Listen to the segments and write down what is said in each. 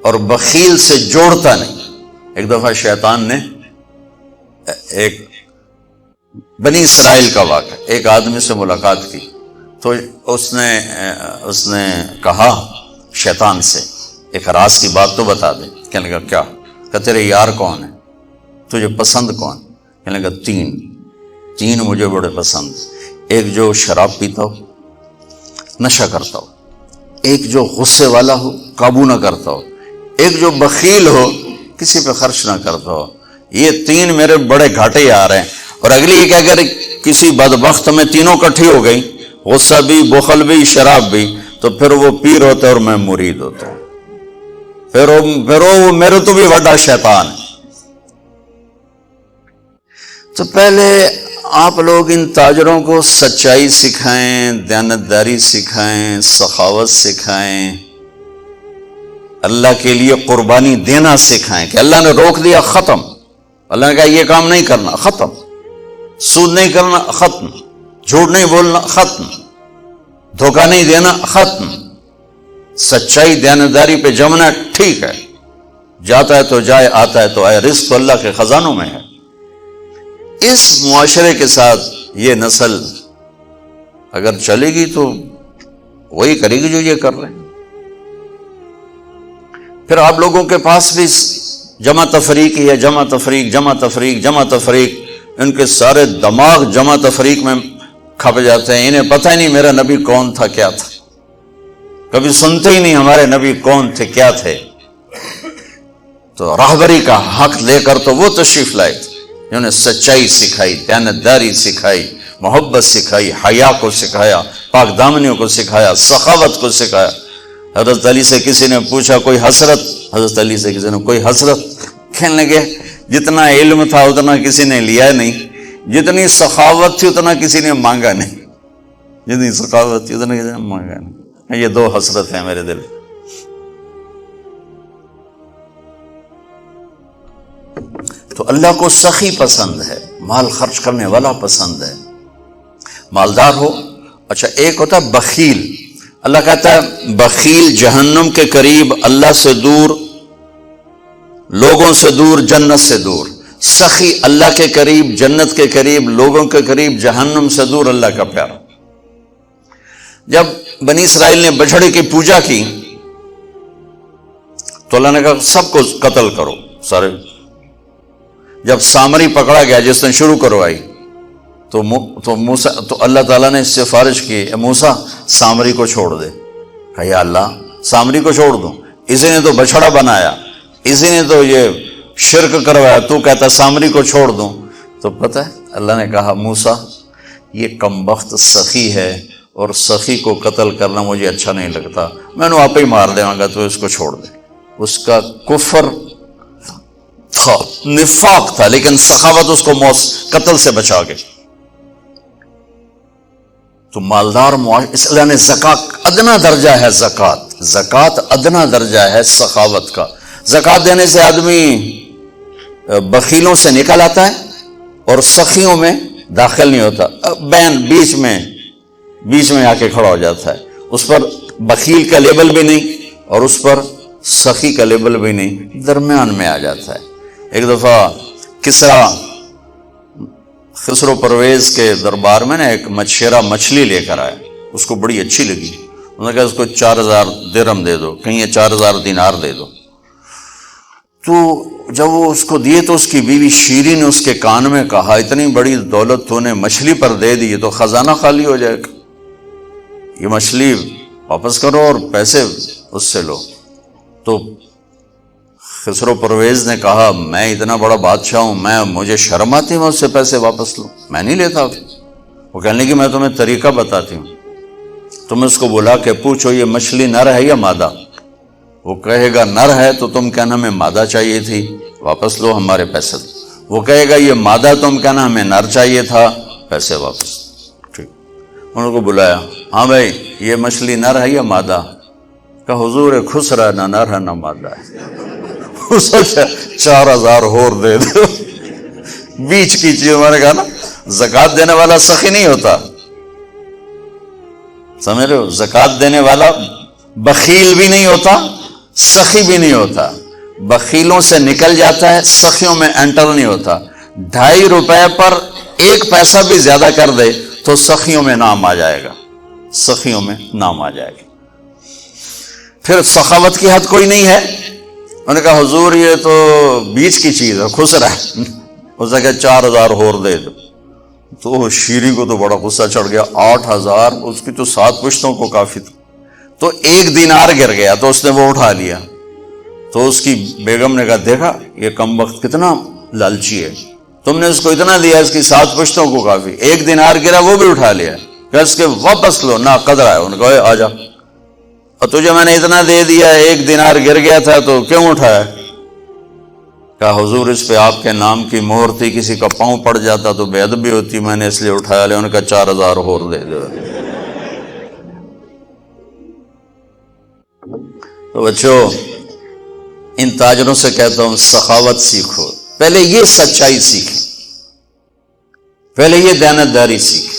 اور بخیل سے جوڑتا نہیں۔ ایک دفعہ شیطان نے ایک بنی اسرائیل کا واقعہ، ایک آدمی سے ملاقات کی تو اس نے کہا شیطان سے ایک راز کی بات تو بتا دے۔ کہنے لگا کیا؟ کہ تیرے یار کون ہیں، تجھے پسند کون؟ کہنے لگا تین مجھے بڑے پسند، ایک جو شراب پیتا ہو، نشہ کرتا ہو، ایک جو غصے والا ہو، قابو نہ کرتا ہو، ایک جو بخیل ہو، کسی پہ خرچ نہ کرتا ہو۔ یہ تین میرے بڑے گھاٹے آ رہے ہیں۔ اور اگلی یہ کہ اگر کسی بدبخت میں تینوں کٹھی ہو گئی، غصہ بھی، بخل بھی، شراب بھی، تو پھر وہ پیر ہوتا ہے اور میں مرید ہوتا ہوں، پھر وہ میرے تو بھی بڑا شیطان ہے۔ تو پہلے آپ لوگ ان تاجروں کو سچائی سکھائیں، دیانتداری سکھائیں، سخاوت سکھائیں، اللہ کے لیے قربانی دینا سکھائیں کہ اللہ نے روک دیا، ختم۔ اللہ نے کہا یہ کام نہیں کرنا، ختم۔ سود نہیں کرنا، ختم۔ جھوٹ نہیں بولنا، ختم۔ دھوکہ نہیں دینا، ختم۔ سچائی دیانتداری پہ جمنا ٹھیک ہے، جاتا ہے تو جائے، آتا ہے تو آئے، رزق تو اللہ کے خزانوں میں ہے۔ اس معاشرے کے ساتھ یہ نسل اگر چلے گی تو وہی کرے گی جو یہ کر رہے ہیں۔ پھر آپ لوگوں کے پاس بھی جمع تفریق ہی ہے، جمع تفریق، جمع تفریق، جمع تفریق۔ ان کے سارے دماغ جمع تفریق میں کھپ جاتے ہیں، انہیں پتہ ہی نہیں میرا نبی کون تھا، کیا تھا، کبھی سنتے ہی نہیں ہمارے نبی کون تھے، کیا تھے۔ تو راہبری کا حق لے کر تو وہ تشریف لائے تھے جنہوں نے سچائی سکھائی، دیانتداری سکھائی، محبت سکھائی، حیا کو سکھایا، پاک دامنیوں کو سکھایا، سخاوت کو سکھایا۔ حضرت علی سے کسی نے پوچھا کوئی حسرت، حضرت علی سے کسی نے کوئی حسرت، کہنے لگے جتنا علم تھا اتنا کسی نے لیا نہیں، جتنی سخاوت تھی اتنا کسی نے مانگا نہیں، جتنی سخاوت تھی اتنا کسی نے مانگا نہیں۔ یہ دو حسرت ہیں میرے دل۔ تو اللہ کو سخی پسند ہے، مال خرچ کرنے والا پسند ہے، مالدار ہو۔ اچھا ایک ہوتا ہے بخیل، اللہ کہتا ہے بخیل جہنم کے قریب، اللہ سے دور، لوگوں سے دور، جنت سے دور۔ سخی اللہ کے قریب، جنت کے قریب، لوگوں کے قریب، جہنم سے دور، اللہ کا پیارا۔ جب بنی اسرائیل نے بچھڑے کی پوجا کی تو اللہ نے کہا سب کو قتل کرو، سارے۔ جب سامری پکڑا گیا جس نے شروع کروائی تو اللہ تعالیٰ نے اس سے سفارش کی، اے موسیٰ سامری کو چھوڑ دے۔ کہا یا اللہ سامری کو چھوڑ دوں؟ اسی نے تو بچھڑا بنایا، اسی نے تو یہ شرک کروایا، تو کہتا سامری کو چھوڑ دوں؟ تو پتہ ہے اللہ نے کہا موسیٰ یہ کمبخت سخی ہے اور سخی کو قتل کرنا مجھے اچھا نہیں لگتا، میں نے آپ ہی مار دے گا، تو اس کو چھوڑ دے۔ اس کا کفر تھا، نفاق تھا، لیکن سخاوت اس کو قتل سے بچا گئی۔ تو مالدار اس اللہ نے زکوٰۃ ادنا درجہ ہے، زکوٰۃ ادنا درجہ ہے سخاوت کا۔ زکوٰۃ دینے سے آدمی بخیلوں سے نکل آتا ہے اور سخیوں میں داخل نہیں ہوتا، بین بیچ میں آ کے کھڑا ہو جاتا ہے۔ اس پر بخیل کا لیبل بھی نہیں اور اس پر سخی کا لیبل بھی نہیں، درمیان میں آ جاتا ہے۔ ایک دفعہ خسرو پرویز کے دربار میں نا ایک مچھیرا مچھلی لے کر آیا، اس کو بڑی اچھی لگی، انہوں نے کہا اس کو 4000 درہم دے دو، کہیں 4000 دینار دے دو۔ تو جب وہ اس کو دیے تو اس کی بیوی شیری نے اس کے کان میں کہا اتنی بڑی دولت تو نے مچھلی پر دے دی، تو خزانہ خالی ہو جائے گا، یہ مچھلی واپس کرو اور پیسے اس سے لو۔ تو خسرو پرویز نے کہا میں اتنا بڑا بادشاہ ہوں، مجھے شرم آتی ہے میں اس سے پیسے واپس لوں، میں نہیں لیتا۔ وہ کہنے لگی میں تمہیں طریقہ بتاتی ہوں، تم اس کو بلا کے پوچھو یہ مچھلی نر ہے یا مادہ، وہ کہے گا نر ہے تو تم کہنا ہمیں مادہ چاہیے تھی، واپس لو ہمارے پیسے دو۔ وہ کہے گا یہ مادہ، تم کہنا ہمیں نر چاہیے تھا، پیسے واپس۔ ٹھیک، انہوں کو بلایا، ہاں بھائی یہ مچھلی نر ہے یا مادہ؟ کہ حضور خسرا نہ نر ہے نہ مادہ ہے۔ 4000 اور دے دو، بیچ کی چیز۔ میں نے کہا نا زکوٰۃ دینے والا سخی نہیں ہوتا، سمجھ رہے ہو؟ زکوٰۃ دینے والا بخیل بھی نہیں ہوتا، سخی بھی نہیں ہوتا، بخیلوں سے نکل جاتا ہے، سخیوں میں انٹر نہیں ہوتا۔ 2.5 روپے پر 1 پیسہ بھی زیادہ کر دے تو سخیوں میں نام آ جائے گا، سخیوں میں نام آ جائے گا۔ پھر سخاوت کی حد کوئی نہیں ہے۔ انہوں نے کہا حضور یہ تو بیچ کی چیز ہے، خسرا ہے۔ اس نے کہا 4,000 اور دے دو۔ تو شیری کو تو بڑا غصہ چڑھ گیا، 8,000 اس کی تو 7 پشتوں کو کافی تھا۔ تو 1 دینار گر گیا تو اس نے وہ اٹھا لیا۔ تو اس کی بیگم نے کہا دیکھا یہ کم وقت کتنا لالچی ہے، تم نے اس کو اتنا دیا، اس کی 7 پشتوں کو کافی، 1 دینار گرا وہ بھی اٹھا لیا، کہ اس کے واپس لو نہ قدر ہے۔ انہوں نے کہا آ جا، اور تجھے میں نے اتنا دے دیا، 1 دینار گر گیا تھا تو کیوں اٹھایا؟ کہا حضور اس پہ آپ کے نام کی مہر تھی، کسی کا پاؤں پڑ جاتا تو بے ادبی ہوتی، میں نے اس لیے اٹھایا لیا۔ انہوں نے کہا 4,000 اور دے دو۔ تو بچوں ان تاجروں سے کہتا ہوں سخاوت سیکھو، پہلے یہ سچائی سیکھیں، پہلے یہ دیانتداری سیکھیں،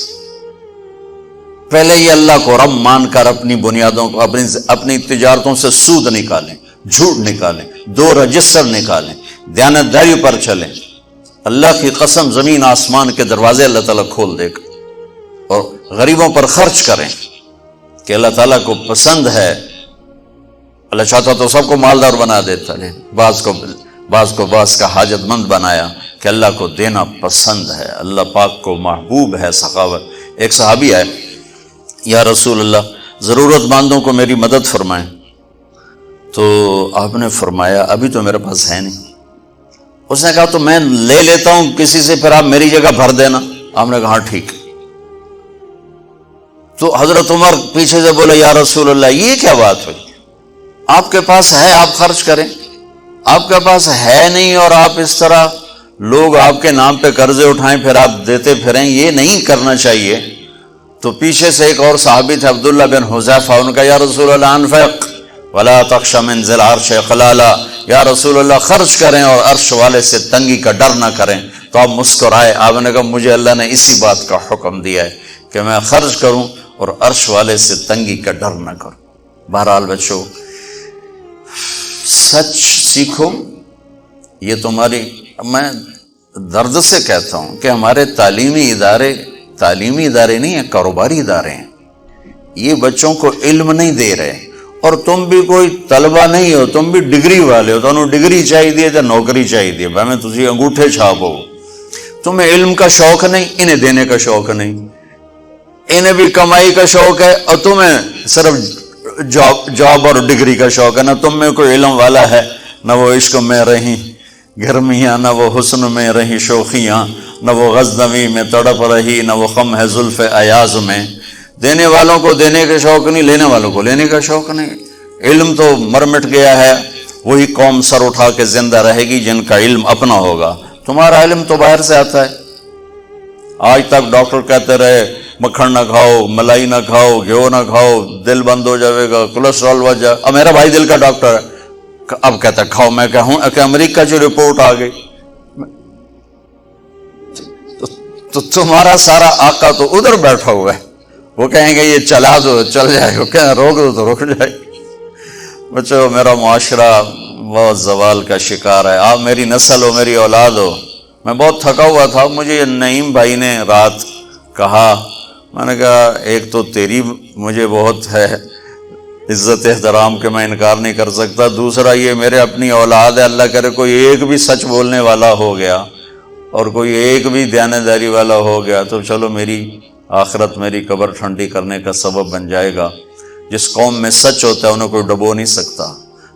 پہلے یہ اللہ کو رب مان کر اپنی بنیادوں کو، اپنی تجارتوں سے سود نکالیں، جھوٹ نکالیں، 2 رجسٹر نکالیں، دیانتداری پر چلیں۔ اللہ کی قسم زمین آسمان کے دروازے اللہ تعالیٰ کھول دے گا۔ اور غریبوں پر خرچ کریں کہ اللہ تعالیٰ کو پسند ہے۔ اللہ چاہتا تو سب کو مالدار بنا دیتا، بعض کو بعض کا حاجت مند بنایا کہ اللہ کو دینا پسند ہے، اللہ پاک کو محبوب ہے سخاوت۔ ایک صحابی آئے، یا رسول اللہ ضرورت مندوں کو میری مدد فرمائیں۔ تو آپ نے فرمایا ابھی تو میرے پاس ہے نہیں۔ اس نے کہا تو میں لے لیتا ہوں کسی سے، پھر آپ میری جگہ بھر دینا۔ آپ نے کہا ہاں ٹھیک۔ تو حضرت عمر پیچھے سے بولے یا رسول اللہ یہ کیا بات ہوئی، آپ کے پاس ہے آپ خرچ کریں، آپ کے پاس ہے نہیں اور آپ اس طرح لوگ آپ کے نام پہ قرضے اٹھائیں پھر آپ دیتے پھریں، یہ نہیں کرنا چاہیے۔ تو پیچھے سے ایک اور صحابی تھے عبداللہ بن حذیفہ، ان کا یا رسول اللہ انفق ولا تخش من ذی العرش خلالا، یا رسول اللہ خرچ کریں اور عرش والے سے تنگی کا ڈر نہ کریں۔ تو آپ مسکرائے، آپ نے کہا مجھے اللہ نے اسی بات کا حکم دیا ہے کہ میں خرچ کروں اور عرش والے سے تنگی کا ڈر نہ کروں۔ بہرحال بچوں سچ سیکھو، یہ تمہاری، میں درد سے کہتا ہوں کہ ہمارے تعلیمی ادارے نہیں ہیں، کاروباری ادارے ہیں۔ یہ بچوں کو علم نہیں دے رہے، اور تم بھی کوئی طلبہ نہیں ہو، تم بھی ڈگری والے ہو، تمہیں ڈگری چاہیے یا نوکری چاہیے، میں تجھے انگوٹھے چھاپو۔ تمہیں علم کا شوق نہیں، انہیں دینے کا شوق نہیں، انہیں بھی کمائی کا شوق ہے اور تمہیں صرف جاب اور ڈگری کا شوق ہے۔ نہ تم میں کوئی علم والا ہے، نہ وہ عشق میں رہی گرمیاں، نہ وہ حسن میں رہی شوخیاں، نہ وہ غزنوی میں تڑپ رہی، نہ وہ خم ہے زلف ایاز میں۔ دینے والوں کو دینے کا شوق نہیں، لینے والوں کو لینے کا شوق نہیں۔ علم تو مر مٹ گیا ہے، وہی قوم سر اٹھا کے زندہ رہے گی جن کا علم اپنا ہوگا۔ تمہارا علم تو باہر سے آتا ہے۔ آج تک ڈاکٹر کہتے رہے مکھن نہ کھاؤ، ملائی نہ کھاؤ، گھیو نہ کھاؤ، دل بند ہو جائے گا، کولیسٹرول بڑھ جائے۔ اب میرا بھائی دل کا ڈاکٹر ہے، اب کہتا ہے کھاؤ۔ میں کہوں کہ امریکہ کی رپورٹ آ گئی، تو تمہارا سارا آقا تو ادھر بیٹھا ہوا ہے، وہ کہیں گے یہ چلا دو چل جائے گا، کہیں روک دو تو رک جائے گا۔ بچوں میرا معاشرہ بہت زوال کا شکار ہے، آپ میری نسل ہو، میری اولاد ہو۔ میں بہت تھکا ہوا تھا، مجھے نعیم بھائی نے رات کہا، میں نے کہا ایک تو تیری مجھے بہت ہے عزت احترام کہ میں انکار نہیں کر سکتا، دوسرا یہ میرے اپنی اولاد ہے، اللہ کرے کوئی ایک بھی سچ بولنے والا ہو گیا اور کوئی ایک بھی دیانتداری والا ہو گیا تو چلو میری آخرت، میری قبر ٹھنڈی کرنے کا سبب بن جائے گا۔ جس قوم میں سچ ہوتا ہے انہیں کوئی ڈبو نہیں سکتا،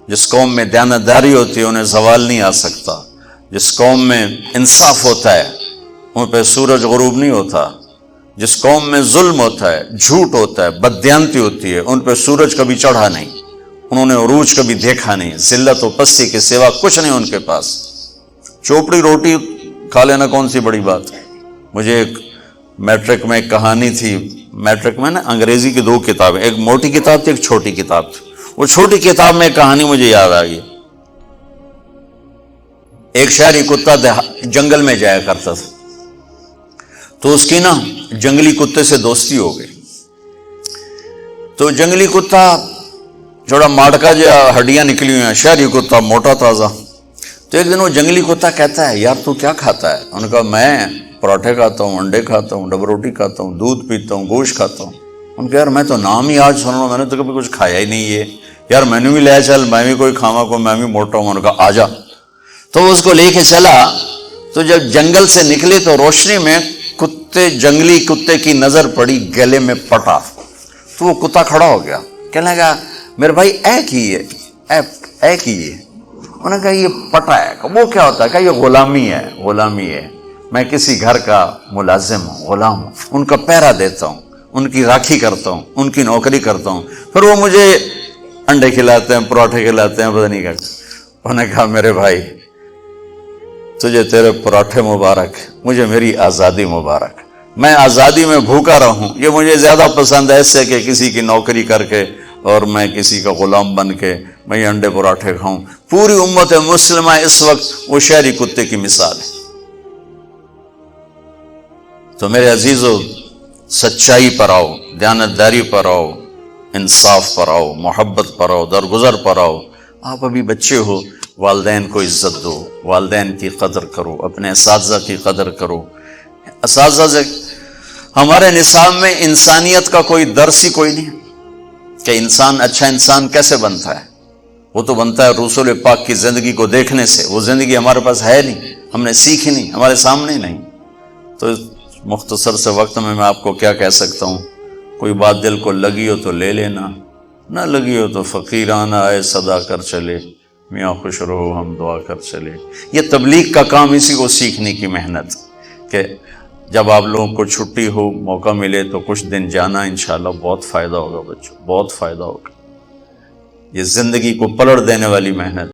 جس قوم میں دیانتداری ہوتی ہے انہیں زوال نہیں آ سکتا، جس قوم میں انصاف ہوتا ہے ان پہ سورج غروب نہیں ہوتا، جس قوم میں ظلم ہوتا ہے، جھوٹ ہوتا ہے، بددیانتی ہوتی ہے، ان پہ سورج کبھی چڑھا نہیں، انہوں نے عروج کبھی دیکھا نہیں، ذلت و پستی کے سوا کچھ نہیں ان کے پاس۔ چوپڑی روٹی کھا لینا کون سی بڑی بات ہے۔ مجھے ایک میٹرک میں ایک کہانی تھی، میٹرک میں نا انگریزی کی 2 کتابیں، ایک موٹی کتاب تھی ایک چھوٹی کتاب تھی، وہ چھوٹی کتاب میں ایک کہانی مجھے یاد آ گئی۔ ایک شہری کتا جنگل میں جایا کرتا تھا، تو اس کی نا جنگلی کتے سے دوستی ہو گئی۔ تو جنگلی کتا جوڑا ماڑکا جو ہڈیاں نکلی ہوئی ہیں، شہری کتا موٹا تازہ. تو ایک دن وہ جنگلی کتا کہتا ہے یار تو کیا کھاتا ہے؟ انہوں نے کہا میں پراٹھے کھاتا ہوں، انڈے کھاتا ہوں، ڈبل روٹی کھاتا ہوں، دودھ پیتا ہوں، گوشت کھاتا ہوں. ان کا یار میں تو نام ہی آج سن رہا ہوں، میں نے تو کبھی کچھ کھایا ہی نہیں ہے یار، میں نے بھی لے چل، میں بھی کوئی کھاوا کو، میں بھی موٹا ہوں. انہوں نے کہا آ جا. تو وہ اس کو لے کے چلا. تو جب جنگل سے نکلے تو روشنی میں جنگلی کتے کی نظر پڑی گلے میں پٹا. تو وہ کتا کھڑا ہو گیا، کہنے لگا میرے بھائی اے کی ہے، اے کی ہے. انہوں نے کہا یہ پٹا ہے. وہ کیا ہوتا ہے؟ کہ یہ غلامی ہے، غلامی ہے، میں کسی گھر کا ملازم ہوں، غلام ہوں، ان کا پہرا دیتا ہوں، ان کی راکھی کرتا ہوں، ان کی نوکری کرتا ہوں، پھر وہ مجھے انڈے کھلاتے ہیں، پراٹھے کھلاتے ہیں، پتہ نہیں کیا. انہوں نے کہا میرے بھائی تجھے تیرے پراٹھے مبارک، مجھے میری آزادی مبارک. میں آزادی میں بھوکا رہوں یہ مجھے زیادہ پسند ہے اس سے کہ کسی کی نوکری کر کے اور میں کسی کا غلام بن کے میں یہ انڈے پراٹھے کھاؤں. پوری امت مسلمہ اس وقت وہ شہری کتے کی مثال ہے. تو میرے عزیزو، سچائی پر آؤ، دیانتداری پر آؤ، انصاف پر آؤ، محبت پر آؤ، درگزر پر آؤ. آپ ابھی بچے ہو، والدین کو عزت دو، والدین کی قدر کرو، اپنے اساتذہ کی قدر کرو. اساتذہ سے ہمارے نصاب میں انسانیت کا کوئی درس ہی کوئی نہیں کہ انسان اچھا انسان کیسے بنتا ہے. وہ تو بنتا ہے رسول پاک کی زندگی کو دیکھنے سے. وہ زندگی ہمارے پاس ہے نہیں، ہم نے سیکھی نہیں، ہمارے سامنے نہیں. تو مختصر سے وقت میں آپ کو کیا کہہ سکتا ہوں؟ کوئی بات دل کو لگی ہو تو لے لینا، نہ لگی ہو تو فقیرانہ آئے صدا کر چلے، میاں خوش رہو ہم دعا کر چلے. یہ تبلیغ کا کام، اسی کو سیکھنے کی محنت، کہ جب آپ لوگوں کو چھٹی ہو، موقع ملے تو کچھ دن جانا، انشاءاللہ بہت فائدہ ہوگا بچوں، بہت فائدہ ہوگا. یہ زندگی کو پلٹ دینے والی محنت.